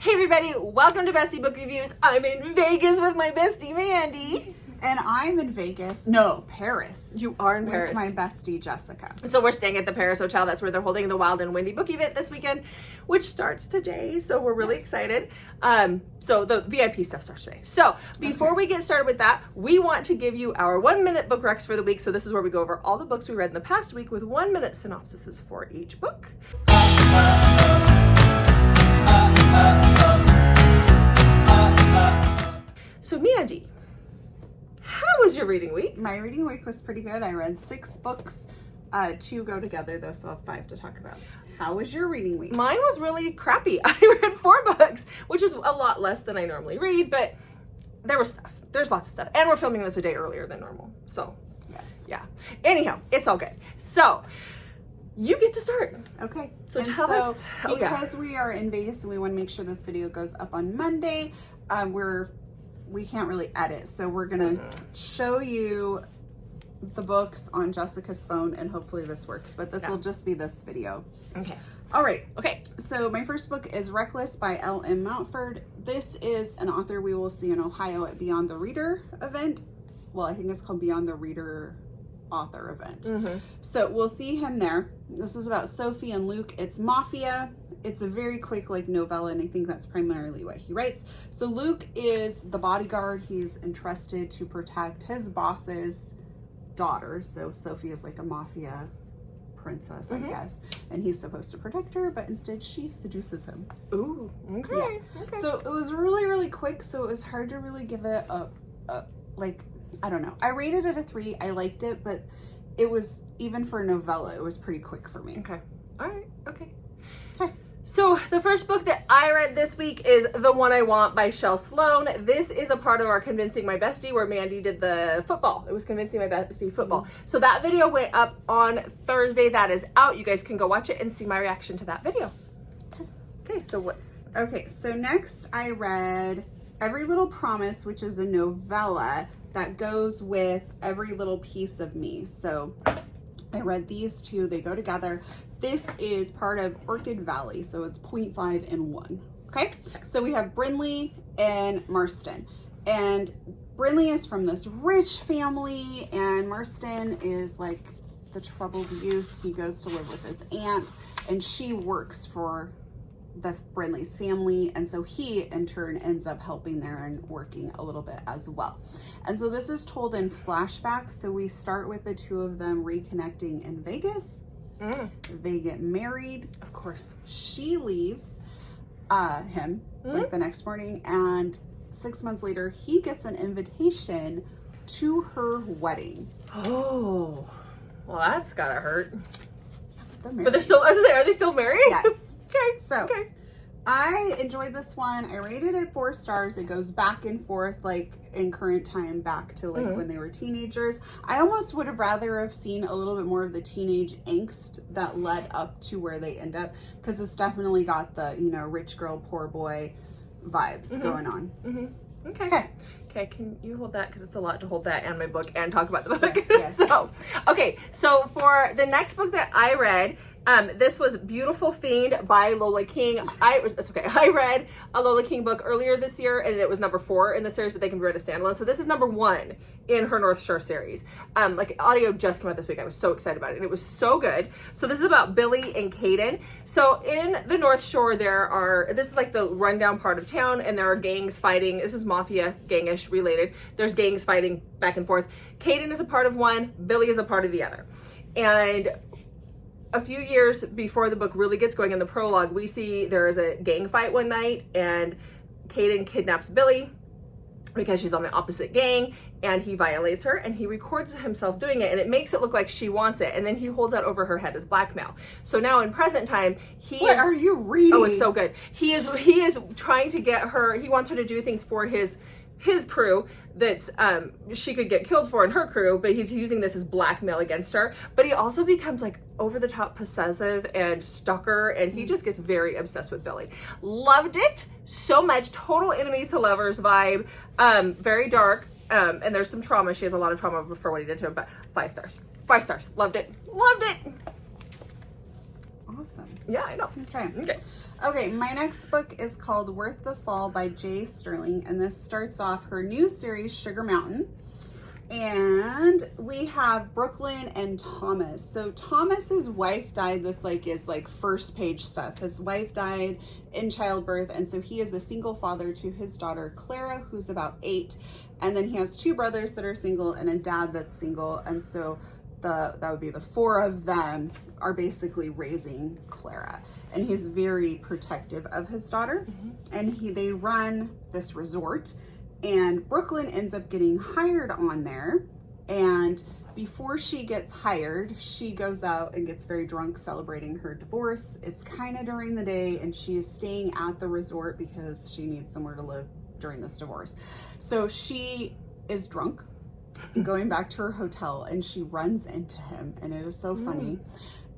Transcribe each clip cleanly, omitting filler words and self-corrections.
Hey everybody, welcome to Bestie Book Reviews. I'm in Vegas with my bestie Mandy. And I'm in Vegas. No, Paris. You are in Paris. With my bestie Jessica. So we're staying at the Paris Hotel. That's where they're holding the Wild and Windy book event this weekend, which starts today. So we're really excited. So the VIP stuff starts today. So before we get started with that, we want to give you our 1-minute book recs for the week. So this is where we go over all the books we read in the past week with 1-minute synopsises for each book. So Mandy, how was your reading week? My reading week was pretty good. I read 6 books. 2 go together though, so I'll have 5 to talk about. How was your reading week? Mine was really crappy. I read 4 books, which is a lot less than I normally read, but there was stuff. There's lots of stuff. And we're filming this a day earlier than normal. So, yes. Yeah. Anyhow, it's all good. So, you get to start. Okay. So tell us. Because we are in Vegas and we want to make sure this video goes up on Monday, we can't really edit. So we're going to show you the books on Jessica's phone and hopefully this works, but this will just be this video. Okay. All right. Okay. So my first book is Reckless by L.M. Mountford. This is an author we will see in Ohio at Beyond the Reader event. Well, I think it's called Beyond the Reader author event. So we'll see him there. This is about Sophie and Luke. It's Mafia. It's a very quick novella, and I think that's primarily what he writes. So Luke is the bodyguard. He's entrusted to protect his boss's daughter. So Sophie is like a mafia princess, I guess, and he's supposed to protect her, but instead she seduces him. Ooh, okay. Yeah. Okay. So it was really, really quick, so it was hard to really give it a I don't know. I rated it a 3. I liked it, but it was, even for a novella, it was pretty quick for me. Okay. All right. Okay. Okay. So the first book that I read this week is The One I Want by Shel Sloan. This is a part of our Convincing My Bestie where Mandy did the football. It was Convincing My Bestie football. So that video went up on Thursday. That is out. You guys can go watch it and see my reaction to that video. Okay, so what's... Okay, so next I read Every Little Promise, which is a novella that goes with Every Little Piece of Me. So I read these 2. They go together. This is part of Orchid Valley, so it's 0.5 and 1. Okay? So we have Brinley and Marston. And Brinley is from this rich family, and Marston is like the troubled youth. He goes to live with his aunt, and she works for the Brinley's family, and so he in turn ends up helping there and working a little bit as well. And so this is told in flashbacks. So we start with the 2 of them reconnecting in Vegas. They get married. Of course. She leaves him like the next morning, and 6 months later he gets an invitation to her wedding. Oh, well, that's gotta hurt. Yeah, but they're married. But they're still, I was gonna say, are they still married? Yes. Okay. So I enjoyed this one. I rated it 4 stars. It goes back and forth, like in current time, back to like when they were teenagers. I almost would have rather have seen a little bit more of the teenage angst that led up to where they end up, because it's definitely got the, you know, rich girl, poor boy vibes going on. Okay. Okay, can you hold that? Because it's a lot to hold that and my book and talk about the book. Yes. So for the next book that I read, this was Beautiful Fiend by Lola King. I read a Lola King book earlier this year, and it was number 4 in the series, but they can be read as standalone. So this is number 1 in her North Shore series. Audio just came out this week. I was so excited about it, and it was so good. So this is about Billy and Caden. So in the North Shore, this is like the rundown part of town, and there are gangs fighting. This is Mafia, gangish related. There's gangs fighting back and forth. Caden is a part of one, Billy is a part of the other. And a few years before the book really gets going in the prologue, we see there is a gang fight one night, and Caden kidnaps Billy because she's on the opposite gang, and he violates her, and he records himself doing it, and it makes it look like she wants it, and then he holds that over her head as blackmail. So now in present time, What are you reading? Oh, it's so good. He is trying to get her, he wants her to do things for his crew that's she could get killed for in her crew, but he's using this as blackmail against her. But he also becomes like over the top possessive and stalker, and he just gets very obsessed with Billy. Loved it so much. Total enemies to lovers vibe. Very dark, and there's some trauma. She has a lot of trauma before what he did to him, but 5 stars. 5 stars. Loved it. awesome. Yeah, I know. Okay, my next book is called Worth the Fall by J. Sterling, and this starts off her new series, Sugar Mountain. And we have Brooklyn and Thomas. So Thomas's wife died. This is first page stuff. His wife died in childbirth, and so he is a single father to his daughter Clara, who's about 8, and then he has 2 brothers that are single and a dad that's single, and so that would be the 4 of them are basically raising Clara, and he's very protective of his daughter. And they run this resort. And Brooklyn ends up getting hired on there. And before she gets hired, she goes out and gets very drunk celebrating her divorce. It's kind of during the day, and she's staying at the resort because she needs somewhere to live during this divorce. So she is drunk, going back to her hotel, and she runs into him. And it is so funny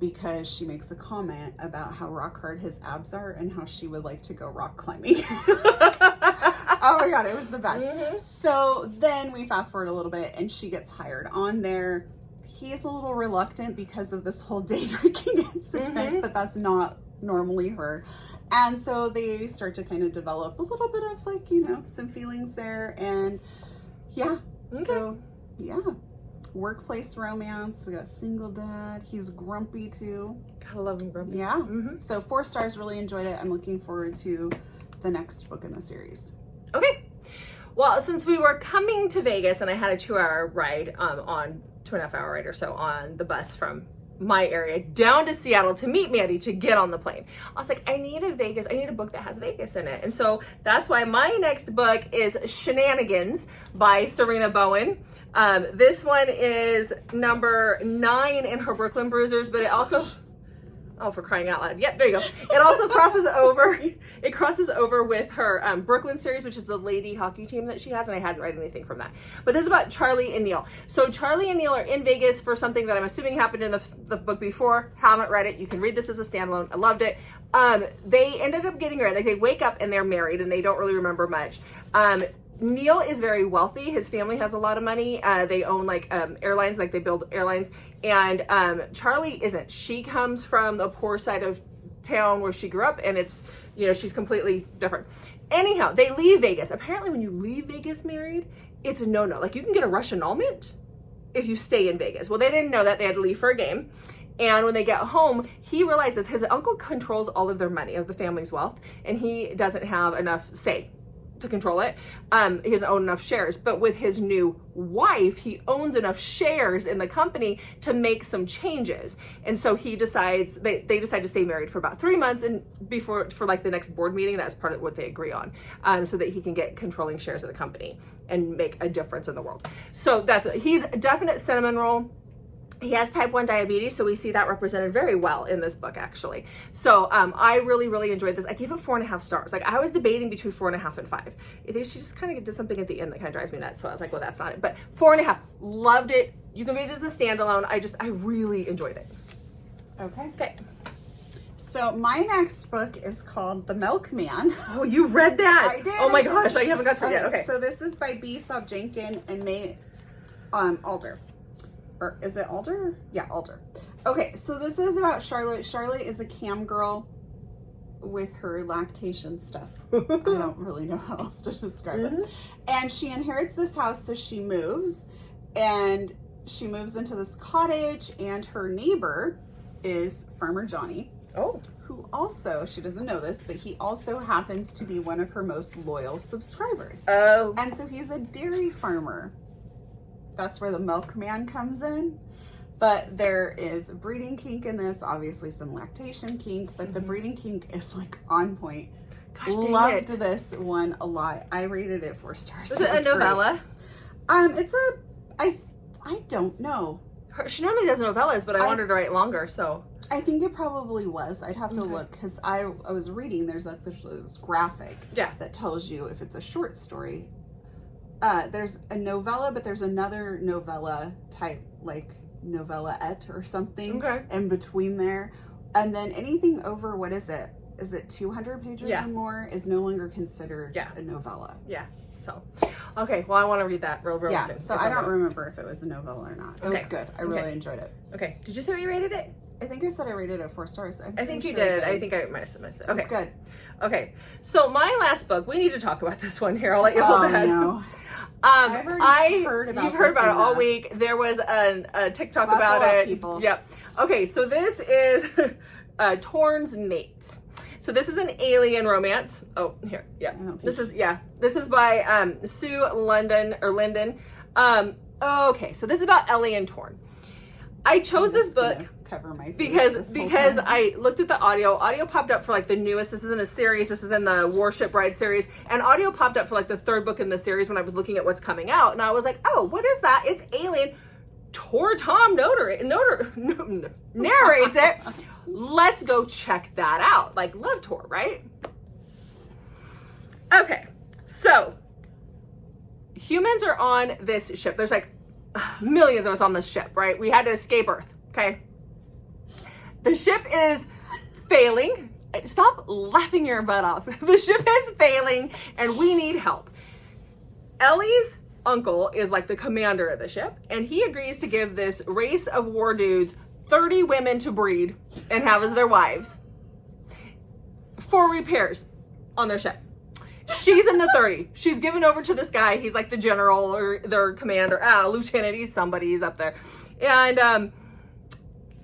because she makes a comment about how rock hard his abs are and how she would like to go rock climbing. Oh my God, it was the best. So then we fast forward a little bit and she gets hired on there. He's a little reluctant because of this whole day drinking incident, but that's not normally her. And so they start to kind of develop a little bit of some feelings there. And so workplace romance. We got single dad. He's grumpy too. Gotta love him grumpy. Yeah. So 4 stars, really enjoyed it. I'm looking forward to the next book in the series. Okay. Well, since we were coming to Vegas and I had a 2-hour ride on 2.5-hour ride or so on the bus from my area down to Seattle to meet Maddie to get on the plane, I was like, I need a book that has Vegas in it. And so that's why my next book is Shenanigans by Serena Bowen. This one is number 9 in her Brooklyn Bruisers, but it also, oh, for crying out loud. Yep, there you go. It also crosses over with her Brooklyn series, which is the lady hockey team that she has, and I hadn't read anything from that. But this is about Charlie and Neil. So Charlie and Neil are in Vegas for something that I'm assuming happened in the book before. Haven't read it. You can read this as a standalone. I loved it. They ended up getting married. They wake up and they're married and they don't really remember much. Neil is very wealthy. His family has a lot of money. They own airlines, they build airlines. And Charlie isn't. She comes from the poor side of town where she grew up, and it's, she's completely different. Anyhow, they leave Vegas. Apparently when you leave Vegas married, it's a no-no. You can get a rush annulment if you stay in Vegas. Well, they didn't know that. They had to leave for a game. And when they get home, he realizes his uncle controls all of their money, of the family's wealth, and he doesn't have enough say to control it. He doesn't own enough shares, but with his new wife, he owns enough shares in the company to make some changes. And so he decides, they decide to stay married for about 3 months, and for the next board meeting, that's part of what they agree on, so that he can get controlling shares of the company and make a difference in the world. So he's a definite cinnamon roll. He has type 1 diabetes, so we see that represented very well in this book, actually. So I really, really enjoyed this. I gave it 4.5 stars. I was debating between 4.5 and 5. I think she just kind of did something at the end that kind of drives me nuts. So I was like, well, that's not it. But 4.5, loved it. You can read it as a standalone. I really enjoyed it. Okay. So my next book is called The Milkman. Oh, you read that? I did. Oh my gosh, I haven't got to it yet. Okay. So this is by B. Sobjankin and May Alder. Or is it Alder? Yeah, Alder. Okay, so this is about Charlotte. Charlotte is a cam girl with her lactation stuff. I don't really know how else to describe it. And she inherits this house, so she moves. And she moves into this cottage, and her neighbor is Farmer Johnny. Oh. Who also, she doesn't know this, but he also happens to be one of her most loyal subscribers. Oh. And so he's a dairy farmer. That's where the milkman comes in. But there is breeding kink in this, obviously some lactation kink, but the breeding kink is on point. Gosh, loved this one a lot. I rated it 4 stars. Is it a novella? It's I don't know. She normally does novellas, but I wanted to write longer, so. I think it probably was. I'd have to look, because I was reading, there's this graphic that tells you if it's a short story. There's a novella, but there's another novella type, novelette or something in between there. And then anything over, what is it? Is it 200 pages or more is no longer considered a novella. Yeah. So, okay. Well, I want to read that real soon. So I don't remember if it was a novella or not. It was good. I really enjoyed it. Okay. Did you say what you rated it? I think I said I rated it 4 stars. I think you did. I think I missed it. Okay. It's good. Okay. So my last book, we need to talk about this one here. I'll let you hold that. No. I've already heard about You've heard this about it all enough. week. There was a TikTok Buckle about up, it. people. Yep. Okay, so this is Torn's Nate. So this is an alien romance. Oh, here. Yeah. This is by Sue Linden. Okay, so this is about Ellie and Torn. I chose this book cover my face because I looked at the audio. Audio popped up for like the newest. This is in a series. This is in the Warship Bride series, and audio popped up for like the 3rd book in the series when I was looking at what's coming out, and I was like, oh, what is that? It's Alien. Tor Tom narrates it. Let's go check that out. Like, love Tor, right? Okay, so humans are on this ship. There's like millions of us on this ship, right? We had to escape Earth, okay? The ship is failing. Stop laughing your butt off. The ship is failing and we need help. Ellie's uncle is like the commander of the ship, and he agrees to give this race of war dudes 30 women to breed and have as their wives for repairs on their ship. She's in the 30. She's given over to this guy. He's like the general or their commander, lieutenant. He's somebody. He's up there. And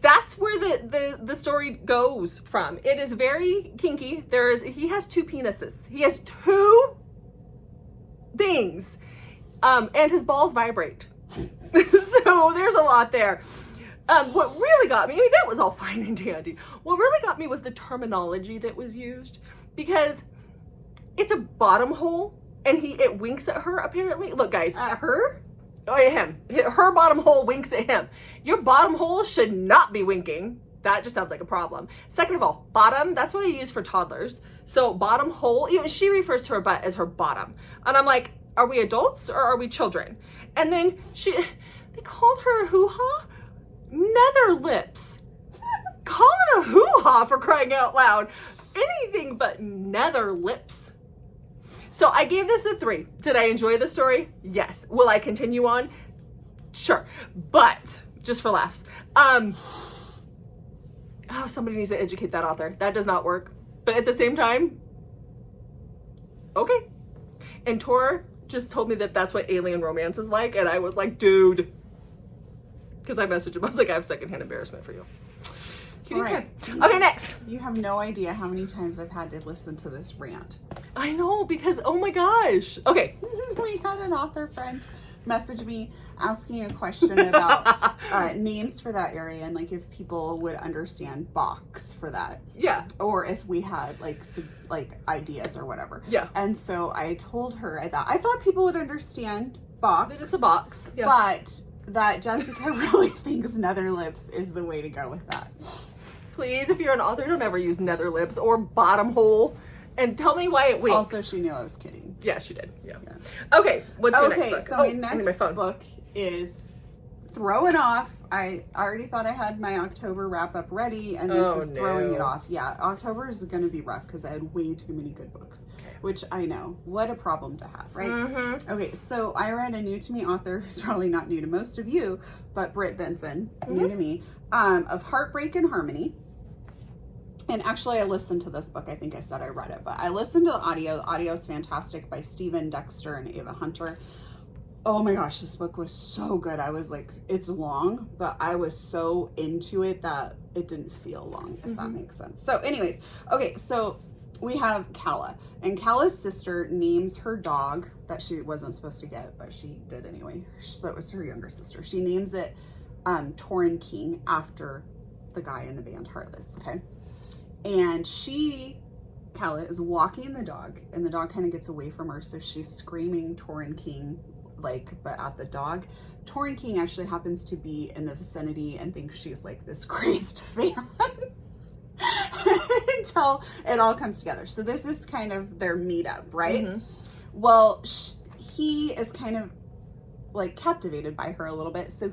that's where the story goes from. It is very kinky. He has 2 penises. He has 2 things. And his balls vibrate. So there's a lot there. What really got me, I mean, that was all fine and dandy. What really got me was the terminology that was used, because it's a bottom hole and it winks at her apparently. Look, guys. At her? Oh, yeah, him. Her bottom hole winks at him. Your bottom hole should not be winking. That just sounds like a problem. Second of all, bottom, that's what I use for toddlers. So bottom hole, even she refers to her butt as her bottom. And I'm like, are we adults or are we children? And then they called her a hoo-ha? Nether lips. Call it a hoo-ha, for crying out loud. Anything but nether lips. So I gave this a 3. Did I enjoy the story? Yes. Will I continue on? Sure. But, just for laughs. Somebody needs to educate that author. That does not work. But at the same time, okay. And Tor just told me that that's what alien romance is like, and I was like, dude. Because I messaged him. I was like, I have secondhand embarrassment for you. All right. Okay, next. You have no idea how many times I've had to listen to this rant. I know, because, oh my gosh. Okay. We had an author friend message me asking a question about names for that area, and like if people would understand box for that. Yeah. Or if we had like ideas or whatever. Yeah. And so I told her, I thought people would understand box. That it's a box. Yeah. But that Jessica really thinks nether lips is the way to go with that. Please, if you're an author, don't ever use nether lips or bottom hole. And tell me why it winks. Also, she knew I was kidding. Yeah, she did. Yeah. Okay, what's your next book? Okay, so my next book is throwing off. I already thought I had my October wrap-up ready, and this is throwing it off. Yeah, October is going to be rough because I had way too many good books, which I know. What a problem to have, right? Mm-hmm. Okay, so I read a new-to-me author who's probably not new to most of you, but Britt Benson, new to me, of Heartbreak Harmony. And actually, I listened to this book. I think I said I read it, but I listened to the audio. The audio is fantastic by Stephen Dexter and Ava Hunter. Oh my gosh, this book was so good. I was like, it's long, but I was so into it that it didn't feel long, if that makes sense. So anyways, okay, so we have Calla. And Calla's sister names her dog that she wasn't supposed to get, but she did anyway. So it was her younger sister. She names it Torn King after the guy in the band Heartless, okay? And Calla is walking the dog, and the dog kind of gets away from her, so she's screaming Torn King, but at the dog. Torn King actually happens to be in the vicinity and thinks she's like this crazed fan until it all comes together. So this is kind of their meetup, right? Mm-hmm. Well, he is kind of like captivated by her a little bit. So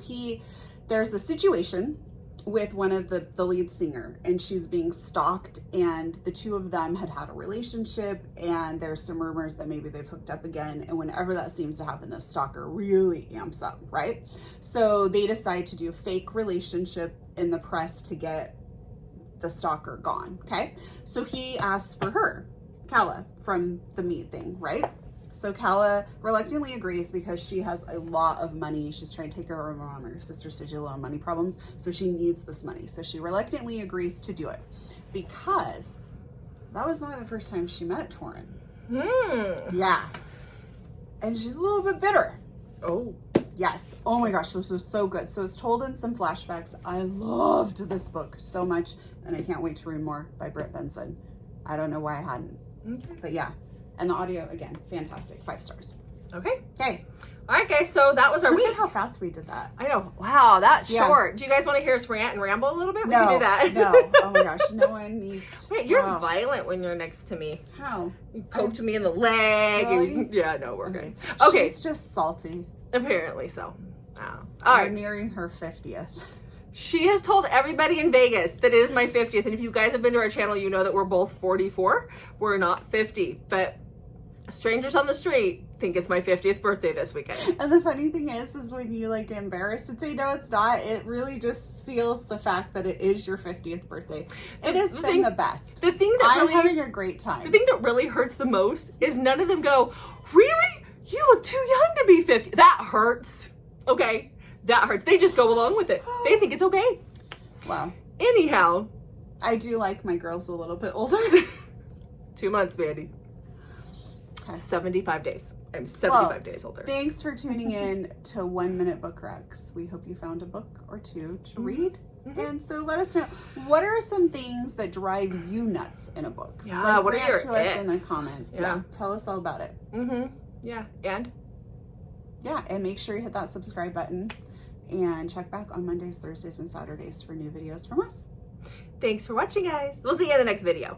there's a situation with one of the lead singer, and she's being stalked, and the two of them had a relationship, and there's some rumors that maybe they've hooked up again, and whenever that seems to happen, the stalker really amps up, right? So they decide to do a fake relationship in the press to get the stalker gone, okay? So he asks for her, Kala, from the meat thing, right? So Kala reluctantly agrees because she has a lot of money. She's trying to take care of her mom. Her sister said she had a lot of money problems, so she needs this money. So she reluctantly agrees to do it because that was not the first time she met Torin. Yeah. And she's a little bit bitter. Oh. Yes. Oh my gosh, this was so good. So it's told in some flashbacks. I loved this book so much, and I can't wait to read more by Britt Benson. I don't know why I hadn't. Okay. But yeah. And the audio, again, fantastic. 5 stars. Okay. Okay. All right, guys. So that was our Look week. at how fast we did that. I know. Wow, that's Yeah. short. Do you guys want to hear us rant and ramble a little bit? We No, can do that. no. Oh my gosh, no one needs. Wait, you're Wow. violent when you're next to me. How? You poked me in the leg. Really? Yeah, no, we're good. Okay. Okay. She's just salty. Apparently so. All We're right. nearing her 50th. She has told everybody in Vegas that it is my 50th. And if you guys have been to our channel, you know that we're both 44. We're not 50. But strangers on the street think it's my 50th birthday this weekend. And the funny thing is when you like get embarrassed and say no, it's not, it really just seals the fact that it is your 50th birthday. It has been the best. The thing that I'm really, having a great time. The thing that really hurts the most is none of them go, really? You look too young to be 50. That hurts. Okay? That hurts. They just go along with it. They think it's okay. Wow. Anyhow. I do like my girls a little bit older. 2 months, Mandy. Okay. 75 days. I'm 75 days older. Thanks for tuning in to 1 Minute Bookrecs. We hope you found a book or two to read. And so let us know, what are some things that drive you nuts in a book? Yeah, like, what are rant your to us in the icks? comments. Yeah. Tell us all about it. Yeah. And? Yeah, and make sure you hit that subscribe button and check back on Mondays, Thursdays, and Saturdays for new videos from us. Thanks for watching, guys. We'll see you in the next video.